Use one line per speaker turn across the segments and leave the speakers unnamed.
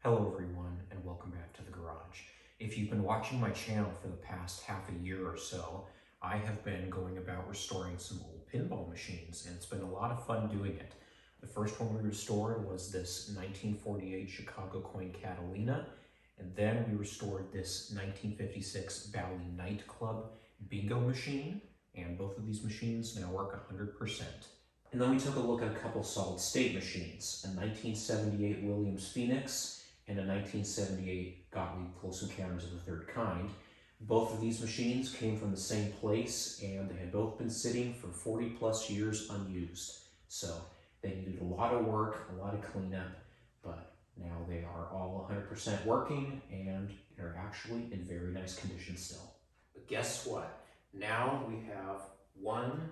Hello everyone, and welcome back to the garage. If you've been watching my channel for the past half a year or so, I have been going about restoring some old pinball machines, and it's been a lot of fun doing it. The first one we restored was this 1948 Chicago coin Catalina, and then we restored this 1956 Bally Nightclub bingo machine, and both of these machines now work 100%. And then we took a look at a couple solid state machines, a 1978 Williams Phoenix and a 1978 Gottlieb Close Encounters of the Third Kind. Both of these machines came from the same place, and they had both been sitting for 40 plus years unused. So they needed a lot of work, a lot of cleanup, but now they are all 100% working and they're actually in very nice condition still. But guess what? Now we have 1,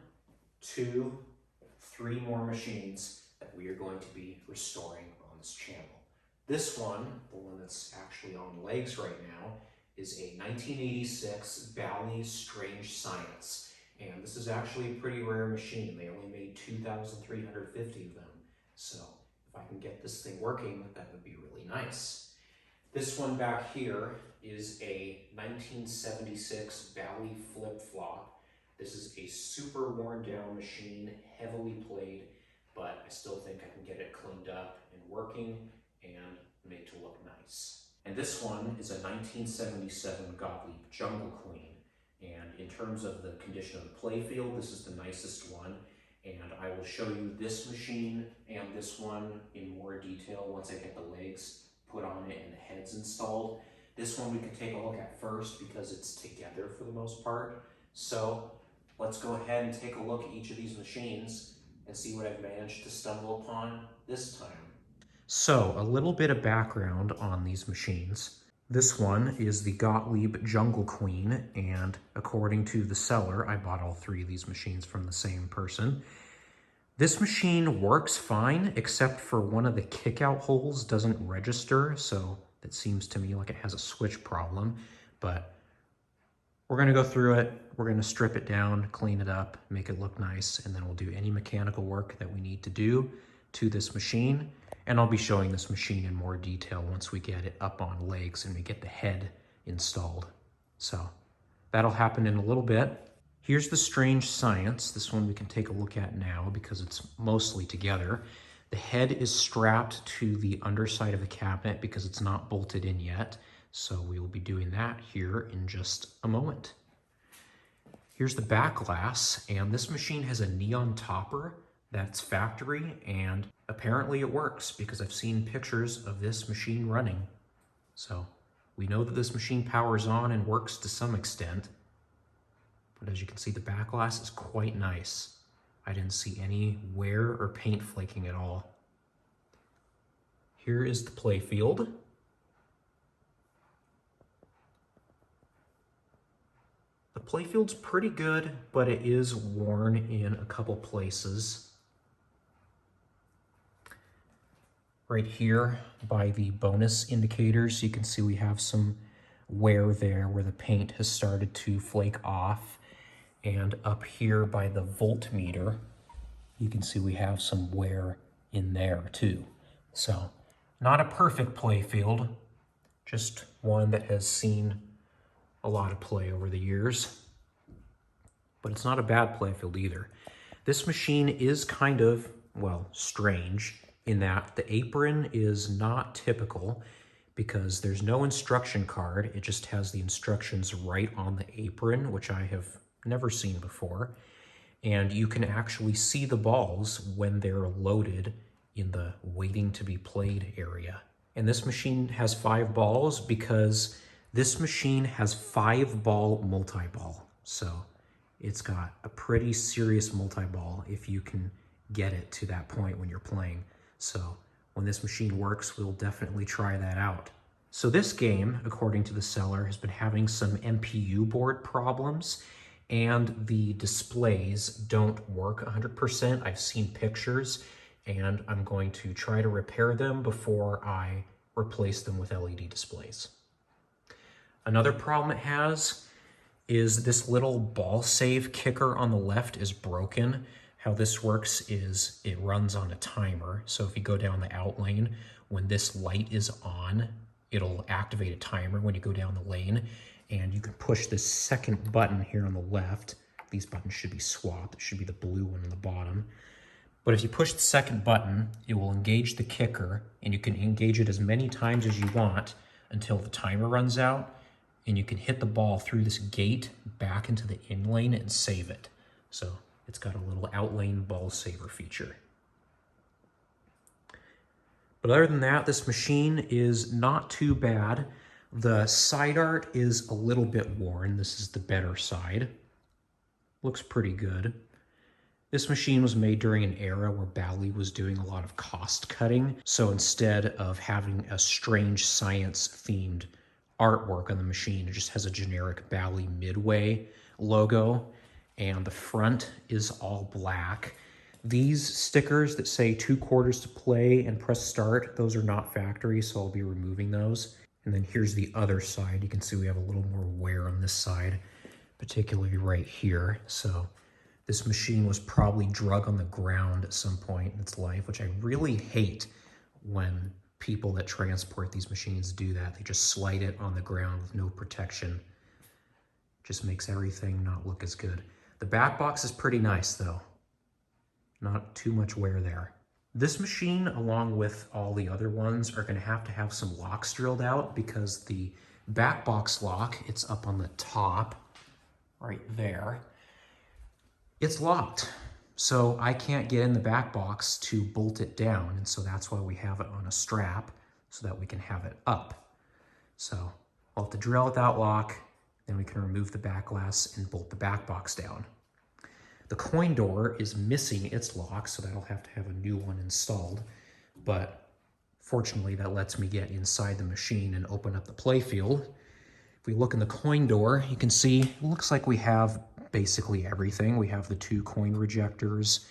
2, 3 more machines that we are going to be restoring on this channel. This one, the one that's actually on legs right now, is a 1986 Bally Strange Science. And this is actually a pretty rare machine. They only made 2,350 of them. So if I can get this thing working, that would be really nice. This one back here is a 1976 Bally Flip Flop. This is a super worn down machine, heavily played, but I still think I can get it cleaned up and working and made to look nice. And this one is a 1977 Gottlieb Jungle Queen. And in terms of the condition of the playfield, this is the nicest one. And I will show you this machine and this one in more detail once I get the legs put on it and the heads installed. This one we can take a look at first because it's together for the most part. So let's go ahead and take a look at each of these machines and see what I've managed to stumble upon this time. So, a little bit of background on these machines. This one is the Gottlieb Jungle Queen, and according to the seller, I bought all 3 of these machines from the same person. This machine works fine, except for one of the kick-out holes doesn't register, so that seems to me like it has a switch problem, but we're gonna go through it, we're gonna strip it down, clean it up, make it look nice, and then we'll do any mechanical work that we need to do to this machine. And I'll be showing this machine in more detail once we get it up on legs and we get the head installed. So that'll happen in a little bit. Here's the Strange Science. This one we can take a look at now because it's mostly together. The head is strapped to the underside of the cabinet because it's not bolted in yet. So we will be doing that here in just a moment. Here's the back glass, and this machine has a neon topper that's factory, and apparently it works because I've seen pictures of this machine running. So we know that this machine powers on and works to some extent, but as you can see, the back glass is quite nice. I didn't see any wear or paint flaking at all. Here is the play field. The playfield's pretty good, but it is worn in a couple places. Right here by the bonus indicators, you can see we have some wear there where the paint has started to flake off. And up here by the voltmeter, you can see we have some wear in there too. So not a perfect playfield, just one that has seen a lot of play over the years, but it's not a bad playfield either. This machine is kind of, well, strange in that the apron is not typical because there's no instruction card. It just has the instructions right on the apron, which I have never seen before. And you can actually see the balls when they're loaded in the waiting to be played area. And this machine has 5 balls because this machine has 5-ball multi-ball. So it's got a pretty serious multi-ball if you can get it to that point when you're playing. So when this machine works, we'll definitely try that out. So this game, according to the seller, has been having some MPU board problems, and the displays don't work 100%. I've seen pictures, and I'm going to try to repair them before I replace them with LED displays. Another problem it has is this little ball save kicker on the left is broken. How this works is it runs on a timer. So if you go down the out lane, when this light is on, it'll activate a timer when you go down the lane, and you can push this second button here on the left. These buttons should be swapped. It should be the blue one on the bottom. But if you push the second button, it will engage the kicker, and you can engage it as many times as you want until the timer runs out, and you can hit the ball through this gate back into the in lane and save it. So it's got a little out lane ball saver feature. But other than that, this machine is not too bad. The side art is a little bit worn. This is the better side. Looks pretty good. This machine was made during an era where Bally was doing a lot of cost cutting. So instead of having a strange science themed artwork on the machine, it just has a generic Bally Midway logo, and the front is all black. These stickers that say 2 quarters to play and press start, those are not factory, so I'll be removing those. And then here's the other side. You can see we have a little more wear on this side, particularly right here. So this machine was probably drug on the ground at some point in its life, which I really hate when people that transport these machines do that. They just slide it on the ground with no protection. Just makes everything not look as good. The back box is pretty nice though. Not too much wear there. This machine, along with all the other ones, are gonna have to have some locks drilled out because the back box lock, it's up on the top, right there. It's locked, so I can't get in the back box to bolt it down, and so that's why we have it on a strap so that we can have it up. So I'll have to drill out that lock, then we can remove the back glass and bolt the back box down. The coin door is missing its lock, so that'll have to have a new one installed, but fortunately that lets me get inside the machine and open up the playfield. If we look in the coin door, you can see it looks like we have basically everything. We have the 2 coin rejectors,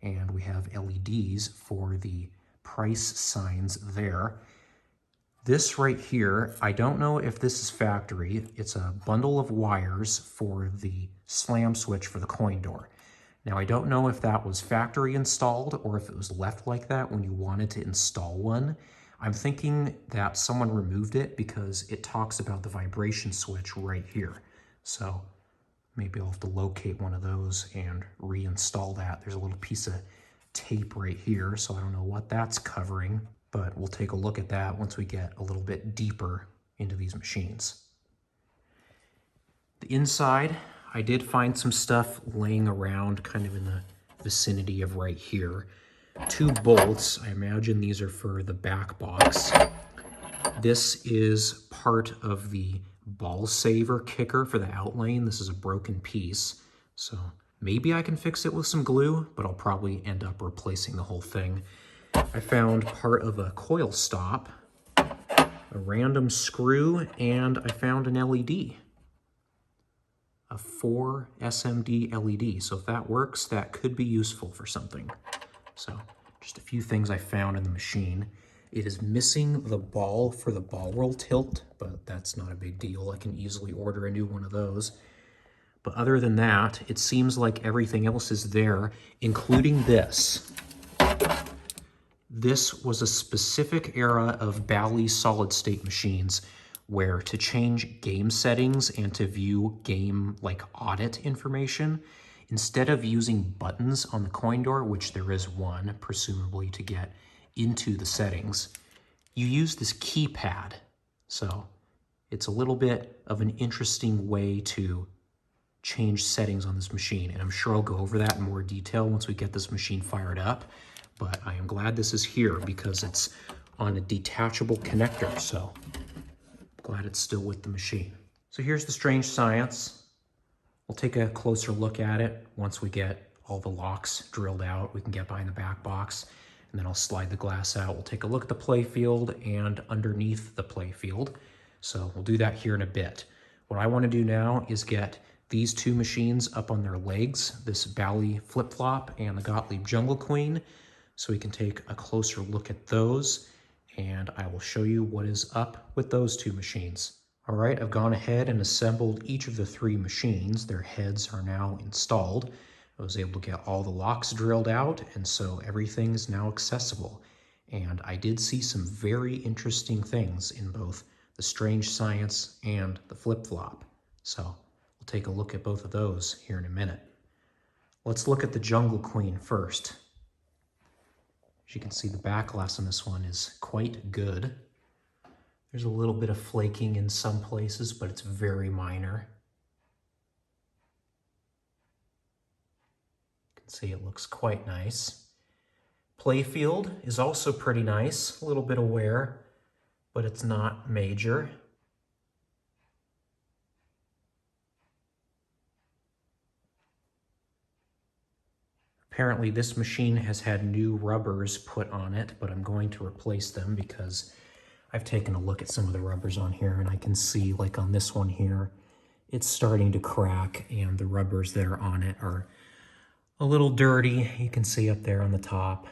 and we have LEDs for the price signs there. This right here, I don't know if this is factory. It's a bundle of wires for the slam switch for the coin door. Now, I don't know if that was factory installed or if it was left like that when you wanted to install one. I'm thinking that someone removed it because it talks about the vibration switch right here. So maybe I'll have to locate one of those and reinstall that. There's a little piece of tape right here, so I don't know what that's covering, but we'll take a look at that once we get a little bit deeper into these machines. The inside, I did find some stuff laying around kind of in the vicinity of right here. 2 bolts, I imagine these are for the back box. This is part of the ball saver kicker for the out lane. This is a broken piece, so maybe I can fix it with some glue, but I'll probably end up replacing the whole thing. I found part of a coil stop, a random screw, and I found an LED. A 4 SMD LED. So if that works, that could be useful for something. So just a few things I found in the machine. It is missing the ball for the ball roll tilt, but that's not a big deal. I can easily order a new one of those. But other than that, it seems like everything else is there, including this. This was a specific era of Bally solid-state machines where to change game settings and to view game like audit information, instead of using buttons on the coin door, which there is one, presumably to get into the settings, you use this keypad. So it's a little bit of an interesting way to change settings on this machine, and I'm sure I'll go over that in more detail once we get this machine fired up, but I am glad this is here because it's on a detachable connector, so glad it's still with the machine. So here's the strange science. We'll take a closer look at it once we get all the locks drilled out. We can get behind the back box, and then I'll slide the glass out. We'll take a look at the play field and underneath the play field. So we'll do that here in a bit. What I want to do now is get these 2 machines up on their legs, this Bally flip-flop and the Gottlieb Jungle Queen, so we can take a closer look at those, and I will show you what is up with those 2 machines. All right, I've gone ahead and assembled each of the 3 machines. Their heads are now installed. I was able to get all the locks drilled out, and so everything is now accessible. And I did see some very interesting things in both the strange science and the flip-flop. So we'll take a look at both of those here in a minute. Let's look at the Jungle Queen first. As you can see, the back glass on this one is quite good. There's a little bit of flaking in some places, but it's very minor. You can see it looks quite nice. Playfield is also pretty nice, a little bit of wear, but it's not major. Apparently this machine has had new rubbers put on it, but I'm going to replace them because I've taken a look at some of the rubbers on here and I can see, like on this one here, it's starting to crack and the rubbers that are on it are a little dirty. You can see up there on the top.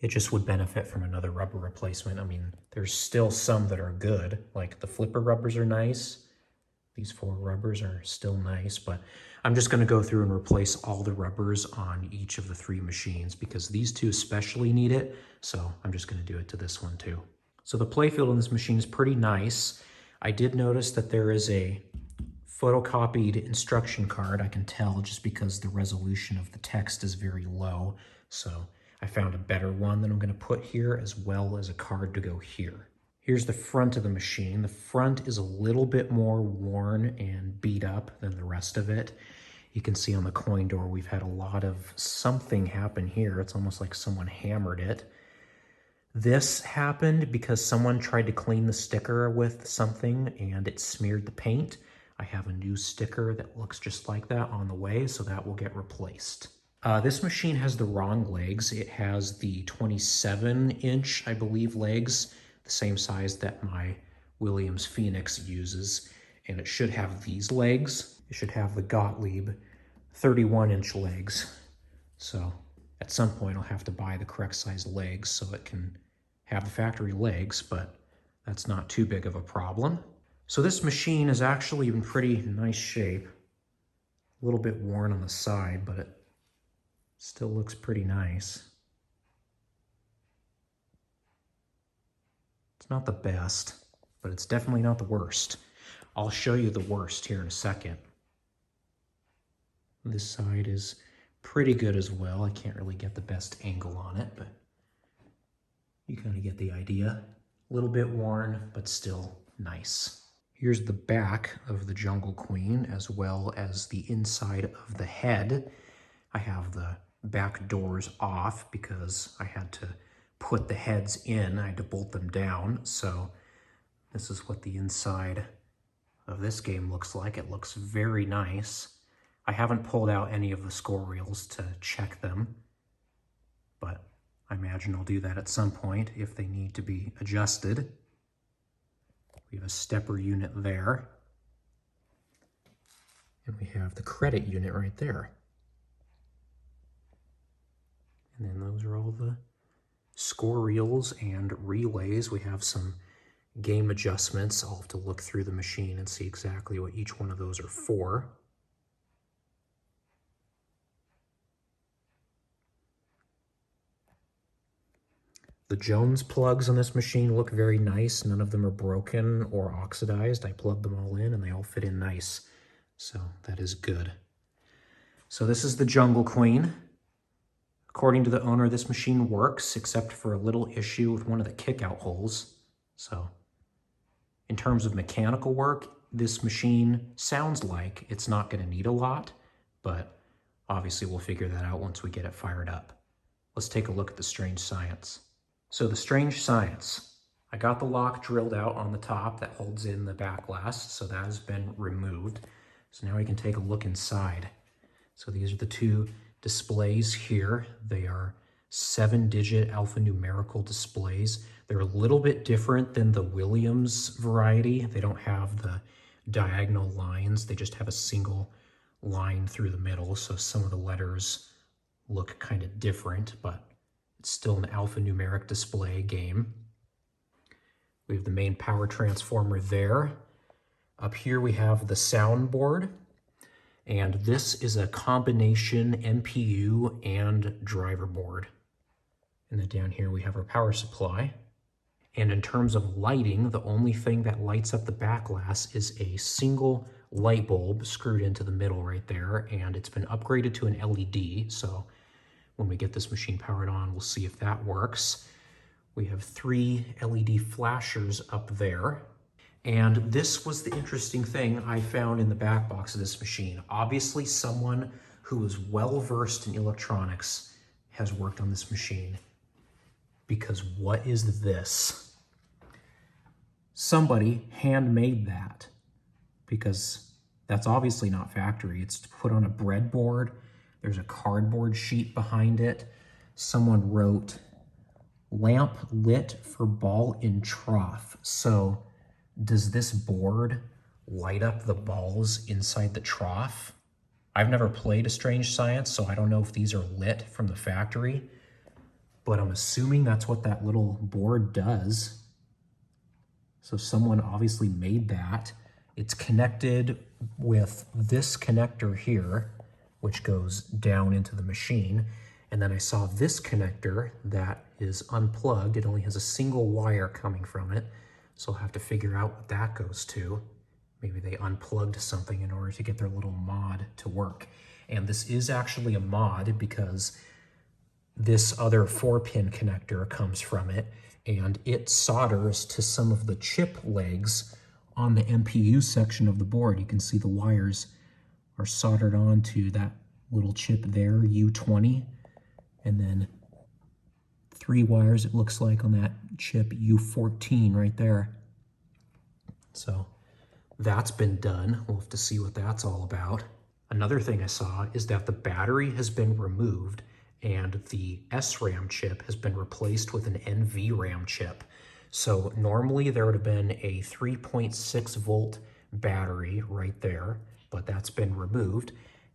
It just would benefit from another rubber replacement. I mean, there's still some that are good, like the flipper rubbers are nice. These 4 rubbers are still nice, but I'm just gonna go through and replace all the rubbers on each of the 3 machines because these 2 especially need it. So I'm just gonna do it to this one too. So the playfield on this machine is pretty nice. I did notice that there is a photocopied instruction card. I can tell just because the resolution of the text is very low. So I found a better one that I'm going to put here, as well as a card to go here. Here's the front of the machine. The front is a little bit more worn and beat up than the rest of it. You can see on the coin door we've had a lot of something happen here. It's almost like someone hammered it. This happened because someone tried to clean the sticker with something and it smeared the paint. I have a new sticker that looks just like that on the way, so that will get replaced. This machine has the wrong legs. It has the 27-inch, I believe, legs, the same size that my Williams Phoenix uses, and it should have these legs. It should have the Gottlieb 31-inch legs. So at some point I'll have to buy the correct size legs so it can have the factory legs, but that's not too big of a problem. So this machine is actually in pretty nice shape. A little bit worn on the side, but it still looks pretty nice. It's not the best, but it's definitely not the worst. I'll show you the worst here in a second. This side is pretty good as well. I can't really get the best angle on it, but you kind of get the idea. A little bit worn, but still nice. Here's the back of the Jungle Queen, as well as the inside of the head. I have the back doors off because I had to put the heads in. I had to bolt them down. So this is what the inside of this game looks like. It looks very nice. I haven't pulled out any of the score reels to check them, but I imagine I'll do that at some point if they need to be adjusted. We have a stepper unit there. And we have the credit unit right there. And then those are all the score reels and relays. We have some game adjustments. I'll have to look through the machine and see exactly what each one of those are for. The Jones plugs on this machine look very nice. None of them are broken or oxidized. I plugged them all in and they all fit in nice. So that is good. So this is the Jungle Queen. According to the owner, this machine works, except for a little issue with one of the kick-out holes. So in terms of mechanical work, this machine sounds like it's not going to need a lot, but obviously we'll figure that out once we get it fired up. Let's take a look at the strange science. So the strange science, I got the lock drilled out on the top that holds in the back glass, so that has been removed. So now we can take a look inside. So these are the 2 displays here. They are 7-digit alphanumerical displays. They're a little bit different than the Williams variety. They don't have the diagonal lines. They just have a single line through the middle. So some of the letters look kind of different, but it's still an alphanumeric display game. We have the main power transformer there. Up here we have the soundboard. And this is a combination MPU and driver board. And then down here we have our power supply. And in terms of lighting, the only thing that lights up the back glass is a single light bulb screwed into the middle right there, and it's been upgraded to an LED, so when we get this machine powered on, we'll see if that works. We have 3 LED flashers up there. And this was the interesting thing I found in the back box of this machine. Obviously, someone who is well-versed in electronics has worked on this machine. Because what is this? Somebody handmade that. Because that's obviously not factory. It's put on a breadboard. There's a cardboard sheet behind it. Someone wrote, lamp lit for ball in trough. So does this board light up the balls inside the trough? I've never played a Strange Science, so I don't know if these are lit from the factory, but I'm assuming that's what that little board does. So someone obviously made that. It's connected with this connector here, which goes down into the machine. And then I saw this connector that is unplugged. It only has a single wire coming from it. So I'll have to figure out what that goes to. Maybe they unplugged something in order to get their little mod to work. And this is actually a mod because this other 4-pin connector comes from it, and it solders to some of the chip legs on the MPU section of the board. You can see the wires are soldered onto that little chip there, U20, and then 3 wires, it looks like, on that chip U14 right there. So that's been done. We'll have to see what that's all about. Another thing I saw is that the battery has been removed and the SRAM chip has been replaced with an NVRAM chip. So normally there would have been a 3.6 volt battery right there, but that's been removed.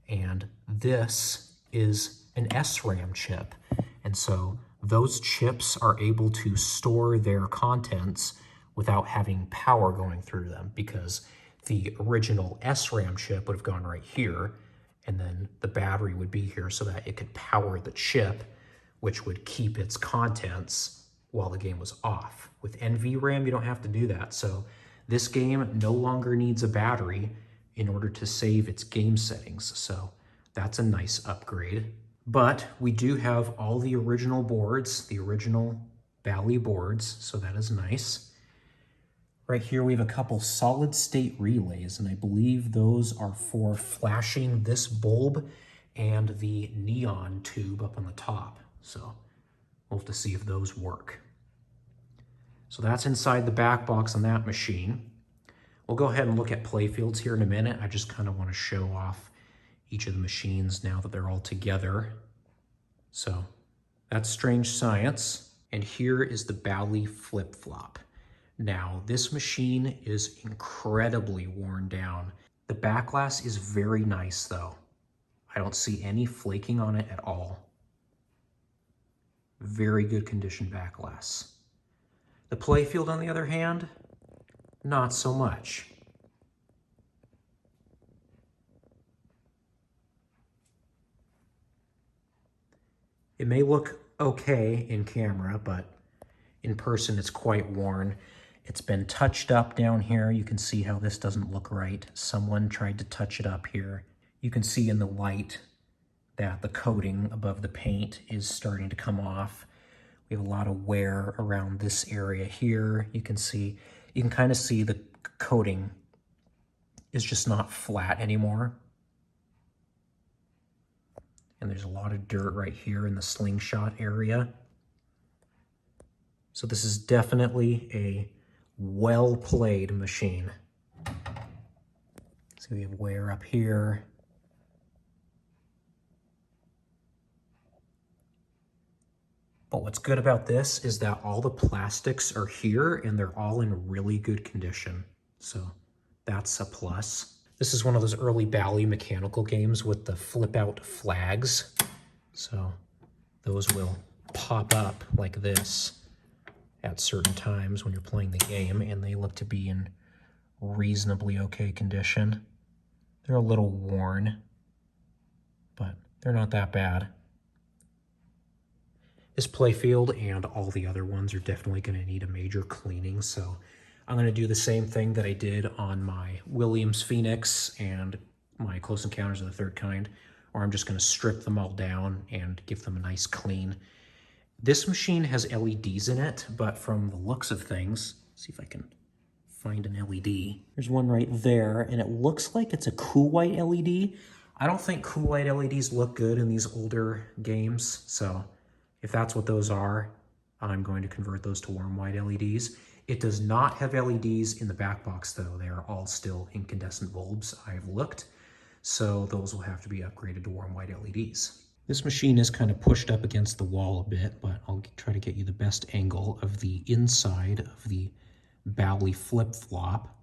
And this is an SRAM chip. And so those chips are able to store their contents without having power going through them, because the original SRAM chip would have gone right here, and then the battery would be here so that it could power the chip, which would keep its contents while the game was off. With NVRAM, you don't have to do that. So this game no longer needs a battery in order to save its game settings. So that's a nice upgrade. But we do have all the original boards, the original Bally boards, so that is nice. Right here we have a couple solid state relays, and I believe those are for flashing this bulb and the neon tube up on the top. So we'll have to see if those work. So that's inside the back box on that machine. We'll go ahead and look at playfields here in a minute. I just kind of want to show off each of the machines now that they're all together. So that's Strange Science. And here is the Bally flip-flop. Now, this machine is incredibly worn down. The back glass is very nice though. I don't see any flaking on it at all. Very good condition back glass. The playfield, on the other hand, not so much. It may look okay in camera, but in person it's quite worn. It's been touched up down here. You can see how this doesn't look right. Someone tried to touch it up here. You can see in the light that the coating above the paint is starting to come off. We have a lot of wear around this area here. You can kind of see the coating is just not flat anymore. And there's a lot of dirt right here in the slingshot area. So this is definitely a well-played machine. So we have wear up here. But what's good about this is that all the plastics are here and they're all in really good condition. So that's a plus. This is one of those early Bally mechanical games with the flip out flags. So those will pop up like this at certain times when you're playing the game, and they look to be in reasonably okay condition. They're a little worn, but they're not that bad. This playfield and all the other ones are definitely going to need a major cleaning, so I'm going to do the same thing that I did on my Williams Phoenix and my Close Encounters of the Third Kind, or I'm just going to strip them all down and give them a nice clean. This machine has LEDs in it, but from the looks of things, see if I can find an LED. There's one right there, and it looks like it's a cool white LED. I don't think cool white LEDs look good in these older games, so if that's what those are, I'm going to convert those to warm white LEDs. It does not have LEDs in the back box though. They are all still incandescent bulbs. I've looked, so those will have to be upgraded to warm white LEDs. This machine is kind of pushed up against the wall a bit, but I'll try to get you the best angle of the inside of the Bally flip-flop.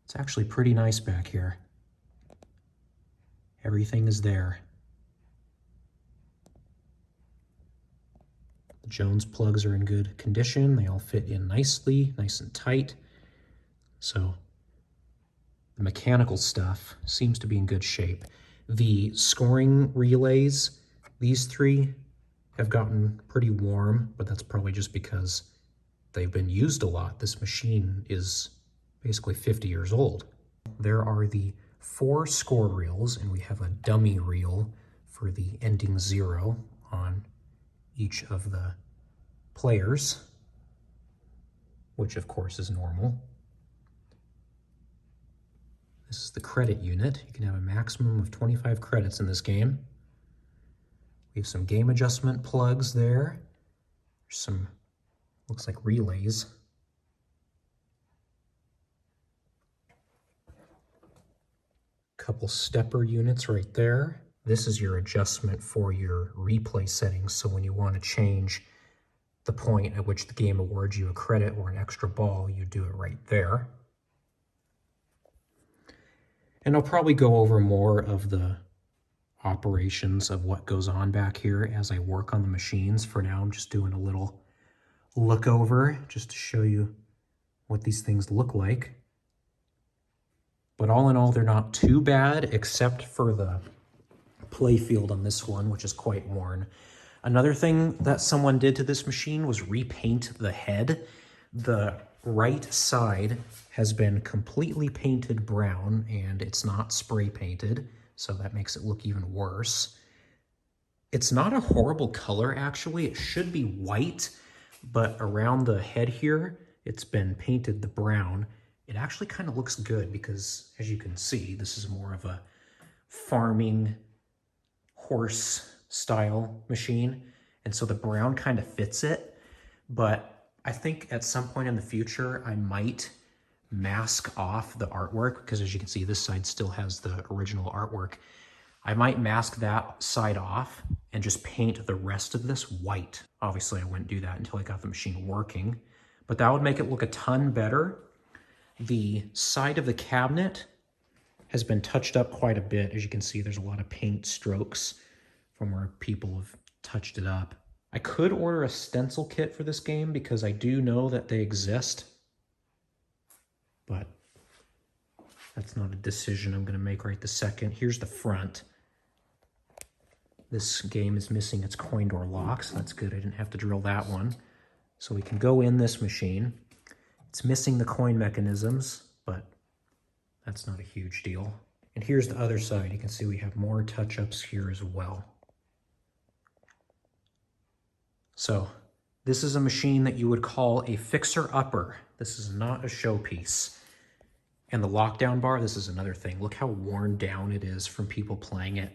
It's actually pretty nice back here. Everything is there. The Jones plugs are in good condition. They all fit in nicely, nice and tight. So the mechanical stuff seems to be in good shape. The scoring relays, these three have gotten pretty warm, but that's probably just because they've been used a lot. This machine is basically 50 years old. There are the 4 score reels, and we have a dummy reel for the ending 0 on each of the players, which of course is normal. This is the credit unit. You can have a maximum of 25 credits in this game. We have some game adjustment plugs there. There's some, looks like relays. Couple stepper units right there. This is your adjustment for your replay settings. So when you want to change the point at which the game awards you a credit or an extra ball, you do it right there. And I'll probably go over more of the operations of what goes on back here as I work on the machines. For now, I'm just doing a little look over just to show you what these things look like. But all in all, they're not too bad, except for the playfield on this one, which is quite worn. Another thing that someone did to this machine was repaint the head. The right side has been completely painted brown, and it's not spray painted, so that makes it look even worse. It's not a horrible color, actually. It should be white, but around the head here, it's been painted the brown. It actually kind of looks good because, as you can see, this is more of a farming horse style machine, and so the brown kind of fits it. But I think at some point in the future, I might mask off the artwork, because as you can see, this side still has the original artwork. I might mask that side off and just paint the rest of this white. Obviously, I wouldn't do that until I got the machine working, but that would make it look a ton better. The side of the cabinet has been touched up quite a bit. As you can see, there's a lot of paint strokes from where people have touched it up. I could order a stencil kit for this game because I do know that they exist, but that's not a decision I'm going to make right this second. Here's the front. This game is missing its coin door locks. That's good. I didn't have to drill that one. So we can go in this machine. It's missing the coin mechanisms, but that's not a huge deal. And here's the other side. You can see we have more touch-ups here as well. So this is a machine that you would call a fixer-upper. This is not a showpiece. And the lockdown bar, this is another thing. Look how worn down it is from people playing it.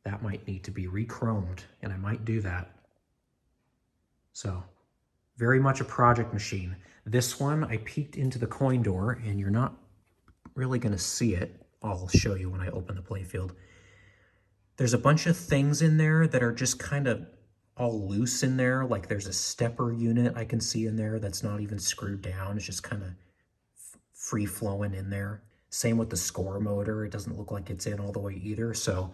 That might need to be re-chromed, and I might do that. So, very much a project machine. This one, I peeked into the coin door, and you're not really going to see it. I'll show you when I open the playfield. There's a bunch of things in there that are just kind of all loose in there. Like there's a stepper unit I can see in there that's not even screwed down. It's just kind of free-flowing in there. Same with the score motor. It doesn't look like it's in all the way either. So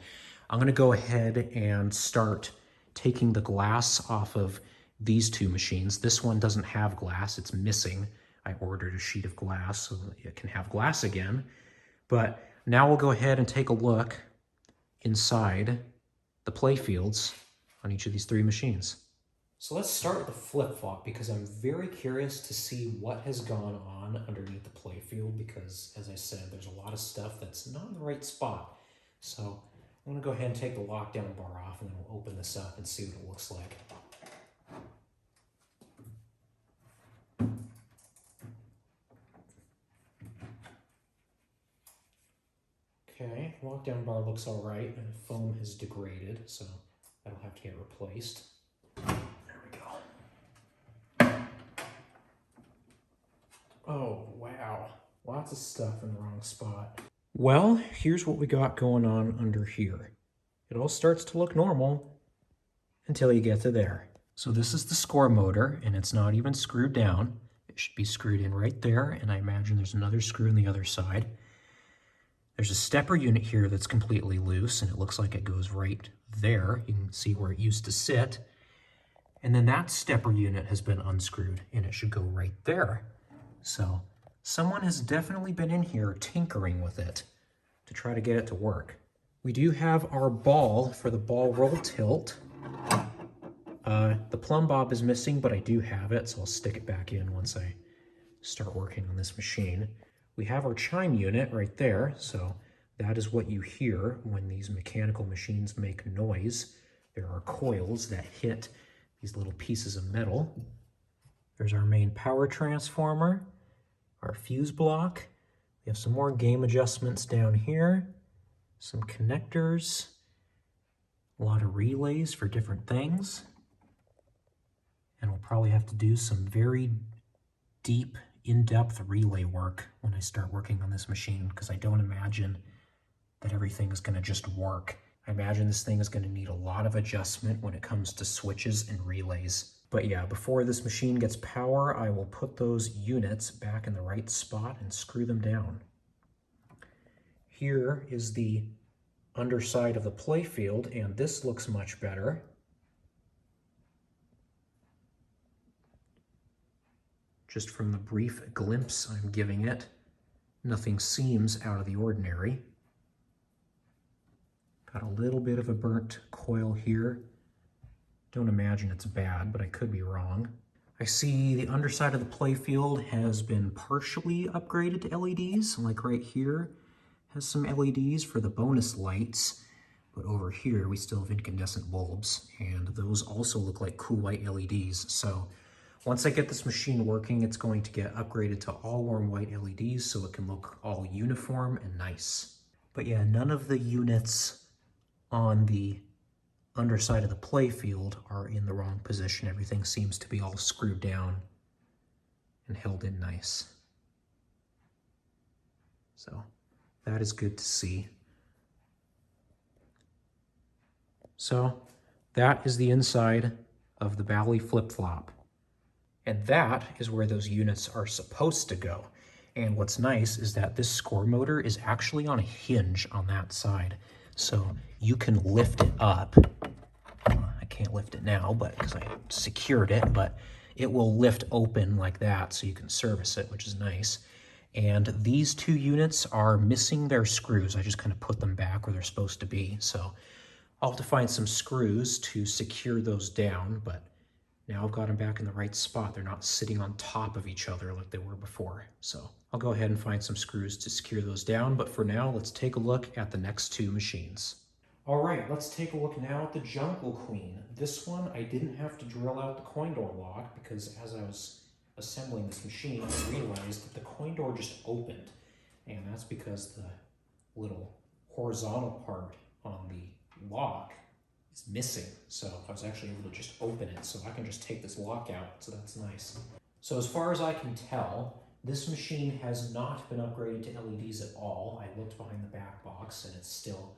I'm going to go ahead and start taking the glass off of these two machines. This one doesn't have glass. It's missing. I ordered a sheet of glass so that it can have glass again. But now we'll go ahead and take a look inside the playfields. on each of these 3 machines. So let's start with the flip-flop because I'm very curious to see what has gone on underneath the playfield because, as I said, there's a lot of stuff that's not in the right spot. So I'm going to go ahead and take the lockdown bar off and then we'll open this up and see what it looks like. Okay, lockdown bar looks all right and the foam has degraded, so that'll have to get replaced. There we go. Oh, wow. Lots of stuff in the wrong spot. Well, here's what we got going on under here. It all starts to look normal until you get to there. So this is the score motor, and it's not even screwed down. It should be screwed in right there, and I imagine there's another screw on the other side. There's a stepper unit here that's completely loose, and it looks like it goes right there. You can see where it used to sit. And then that stepper unit has been unscrewed, and it should go right there. So someone has definitely been in here tinkering with it to try to get it to work. We do have our ball for the ball roll tilt. The plumb bob is missing, but I do have it, so I'll stick it back in once I start working on this machine. We have our chime unit right there, so that is what you hear when these mechanical machines make noise. There are coils that hit these little pieces of metal. There's our main power transformer, our fuse block. We have some more game adjustments down here, some connectors, a lot of relays for different things. And we'll probably have to do some very deep, in-depth relay work when I start working on this machine because I don't imagine that everything is going to just work. I imagine this thing is going to need a lot of adjustment when it comes to switches and relays. But yeah, before this machine gets power, I will put those units back in the right spot and screw them down. Here is the underside of the playfield, and this looks much better. Just from the brief glimpse I'm giving it, nothing seems out of the ordinary. Got a little bit of a burnt coil here. Don't imagine it's bad, but I could be wrong. I see the underside of the playfield has been partially upgraded to LEDs, like right here has some LEDs for the bonus lights, but over here we still have incandescent bulbs, and those also look like cool white LEDs. So once I get this machine working, it's going to get upgraded to all warm white LEDs so it can look all uniform and nice. But yeah, none of the units on the underside of the playfield are in the wrong position. Everything seems to be all screwed down and held in nice. So that is good to see. So that is the inside of the Bally flip-flop. And that is where those units are supposed to go. And what's nice is that this score motor is actually on a hinge on that side. So you can lift it up. I can't lift it now, but because I secured it, but it will lift open like that so you can service it, which is nice. And these 2 units are missing their screws. I just kind of put them back where they're supposed to be. So I'll have to find some screws to secure those down, but now I've got them back in the right spot. They're not sitting on top of each other like they were before. So I'll go ahead and find some screws to secure those down. But for now, let's take a look at the next 2 machines. All right, let's take a look now at the Jungle Queen. This one, I didn't have to drill out the coin door lock because as I was assembling this machine, I realized that the coin door just opened. And that's because the little horizontal part on the lock is missing. So I was actually able to just open it, so I can just take this lock out, so that's nice. So as far as I can tell, this machine has not been upgraded to LEDs at all. I looked behind the back box and it's still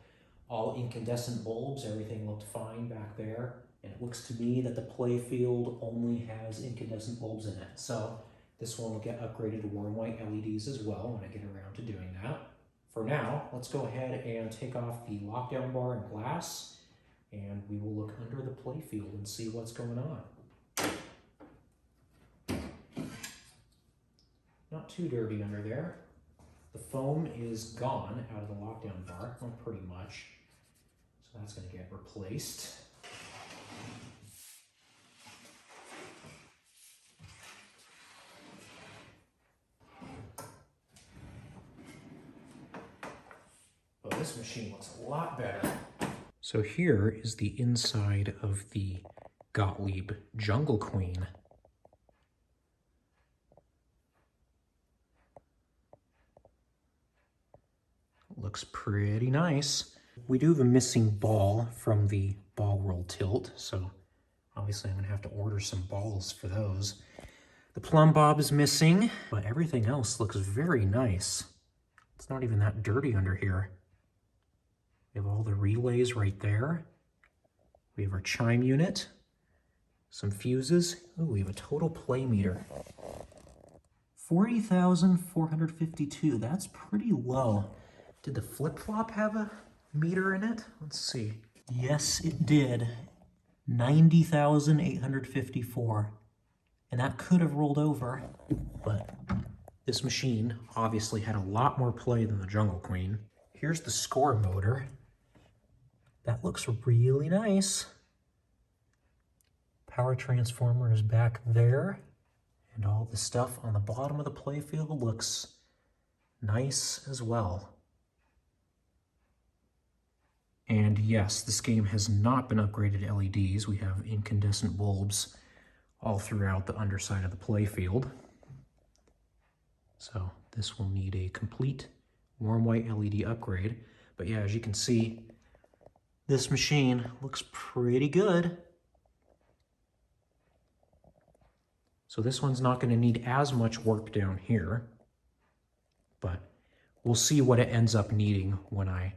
all incandescent bulbs. Everything looked fine back there. And it looks to me that the playfield only has incandescent bulbs in it. So this one will get upgraded to warm white LEDs as well when I get around to doing that. For now, let's go ahead and take off the lockdown bar and glass, and we will look under the playfield and see what's going on. Not too dirty under there. The foam is gone out of the lockdown bar, well, pretty much. So that's going to get replaced. But this machine looks a lot better. So here is the inside of the Gottlieb Jungle Queen. Looks pretty nice. We do have a missing ball from the ball roll tilt, so obviously I'm gonna have to order some balls for those. The plumb bob is missing, but everything else looks very nice. It's not even that dirty under here. We have all the relays right there. We have our chime unit, some fuses. Ooh, we have a total play meter. 40,452, that's pretty low. Did the flip-flop have a meter in it? Let's see. Yes, it did. 90,854. And that could have rolled over, but this machine obviously had a lot more play than the Jungle Queen. Here's the score motor. That looks really nice. Power transformer is back there. And all the stuff on the bottom of the playfield looks nice as well. And yes, this game has not been upgraded to LEDs. We have incandescent bulbs all throughout the underside of the playfield. So this will need a complete warm white LED upgrade. But yeah, as you can see, this machine looks pretty good. So this one's not going to need as much work down here, but we'll see what it ends up needing when I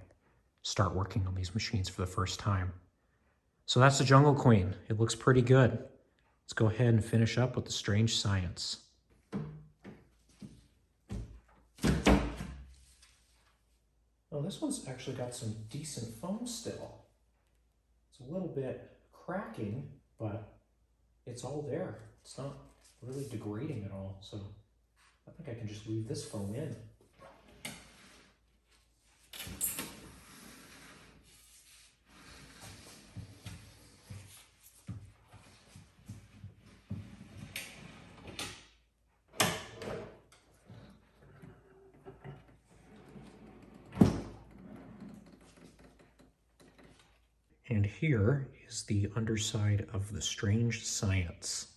start working on these machines for the first time. So that's the Jungle Queen. It looks pretty good. Let's go ahead and finish up with the Strange Science. Oh, this one's actually got some decent foam still. It's a little bit cracking, but it's all there. It's not really degrading at all, so I think I can just leave this foam in. And here is the underside of the Strange Science.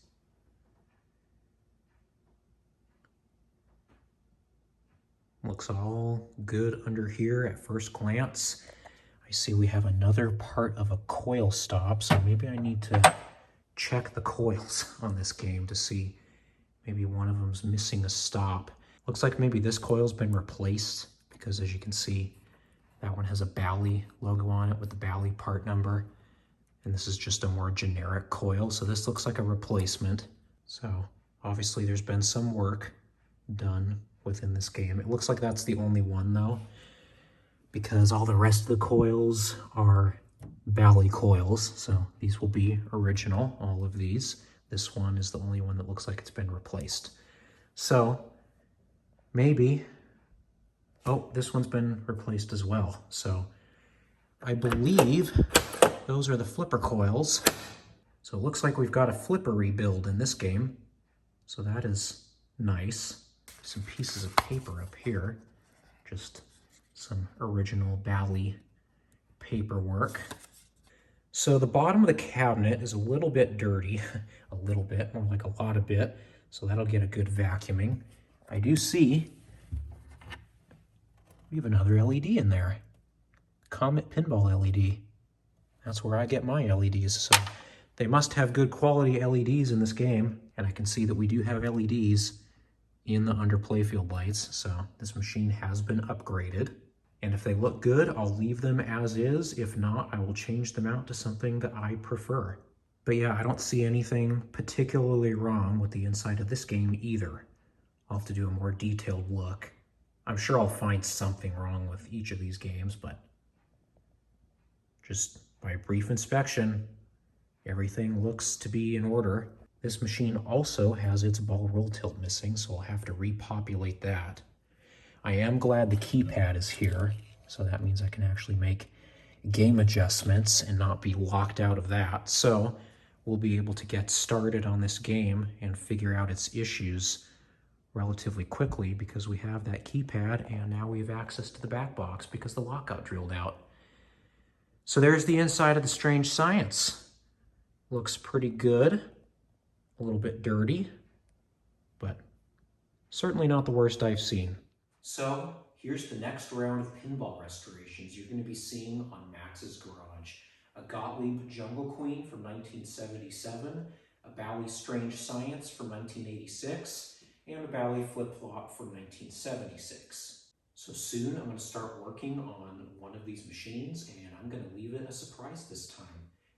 Looks all good under here at first glance. I see we have another part of a coil stop, so maybe I need to check the coils on this game to see maybe one of them's missing a stop. Looks like maybe this coil's been replaced because, as you can see, that one has a Bally logo on it with the Bally part number. And this is just a more generic coil, so this looks like a replacement. So obviously there's been some work done within this game. It looks like that's the only one though, because all the rest of the coils are Bally coils. So these will be original, all of these. This one is the only one that looks like it's been replaced. So maybe, oh, this one's been replaced as well. So I believe those are the flipper coils. So it looks like we've got a flipper rebuild in this game. So that is nice. Some pieces of paper up here. Just some original Bally paperwork. So the bottom of the cabinet is a little bit dirty. A little bit, more like a lot of bit. So that'll get a good vacuuming. I do see we have another LED in there. Comet Pinball LED. That's where I get my LEDs. So they must have good quality LEDs in this game. And I can see that we do have LEDs in the under playfield lights. So this machine has been upgraded. And if they look good, I'll leave them as is. If not, I will change them out to something that I prefer. But yeah, I don't see anything particularly wrong with the inside of this game either. I'll have to do a more detailed look. I'm sure I'll find something wrong with each of these games, but just by a brief inspection, everything looks to be in order. This machine also has its ball roll tilt missing, so I'll have to repopulate that. I am glad the keypad is here, so that means I can actually make game adjustments and not be locked out of that. So we'll be able to get started on this game and figure out its issues relatively quickly because we have that keypad and now we have access to the back box because the lock got drilled out. So there's the inside of the Strange Science. Looks pretty good. A little bit dirty, but certainly not the worst I've seen. So here's the next round of pinball restorations you're going to be seeing on Max's Garage. A Gottlieb Jungle Queen from 1977, a Bally Strange Science from 1986, and a Bally Flip Flop from 1976. So soon I'm going to start working on one of these machines and I'm going to leave it a surprise this time,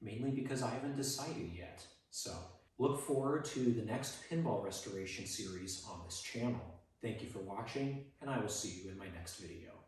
mainly because I haven't decided yet. So look forward to the next pinball restoration series on this channel. Thank you for watching, and I will see you in my next video.